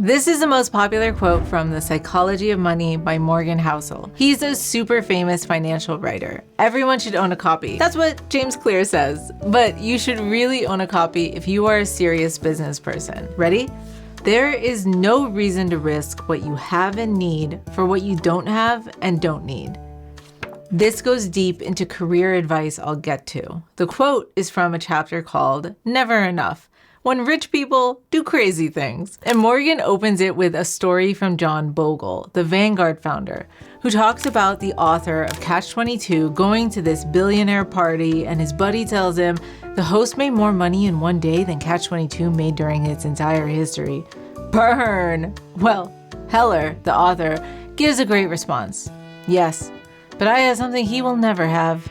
This is the most popular quote from The Psychology of Money by Morgan Housel. He's a super famous financial writer. Everyone should own a copy. That's what James Clear says. But you should really own a copy if you are a serious business person. Ready? There is no reason to risk what you have and need for what you don't have and don't need. This goes deep into career advice I'll get to. The quote is from a chapter called Never Enough: When Rich People Do Crazy Things. And Morgan opens it with a story from John Bogle, the Vanguard founder, who talks about the author of Catch-22 going to this billionaire party, and his buddy tells him the host made more money in one day than Catch-22 made during its entire history. Burn! Well, Heller, the author, gives a great response. Yes, but I have something he will never have: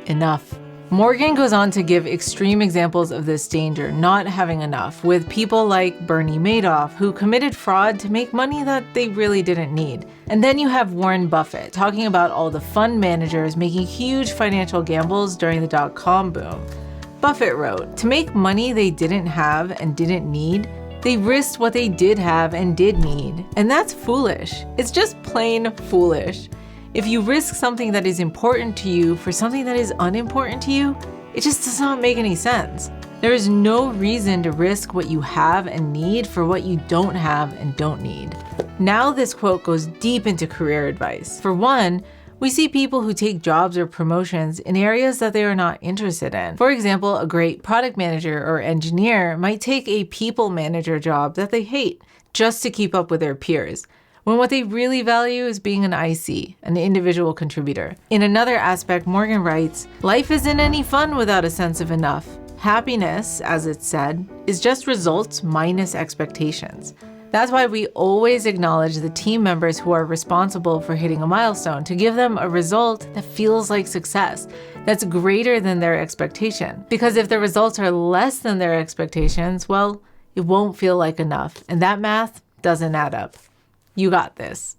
enough. Morgan goes on to give extreme examples of this danger, not having enough, with people like Bernie Madoff, who committed fraud to make money that they really didn't need. And then you have Warren Buffett talking about all the fund managers making huge financial gambles during the dot-com boom. Buffett wrote, to make money they didn't have and didn't need, they risked what they did have and did need. And that's foolish. It's just plain foolish. If you risk something that is important to you for something that is unimportant to you, it just does not make any sense. There is no reason to risk what you have and need for what you don't have and don't need. Now this quote goes deep into career advice. For one, we see people who take jobs or promotions in areas that they are not interested in. For example, a great product manager or engineer might take a people manager job that they hate just to keep up with their peers, when what they really value is being an IC, an individual contributor. In another aspect, Morgan writes, life isn't any fun without a sense of enough. Happiness, as it's said, is just results minus expectations. That's why we always acknowledge the team members who are responsible for hitting a milestone, to give them a result that feels like success, that's greater than their expectation. Because if the results are less than their expectations, well, it won't feel like enough, and that math doesn't add up. You got this.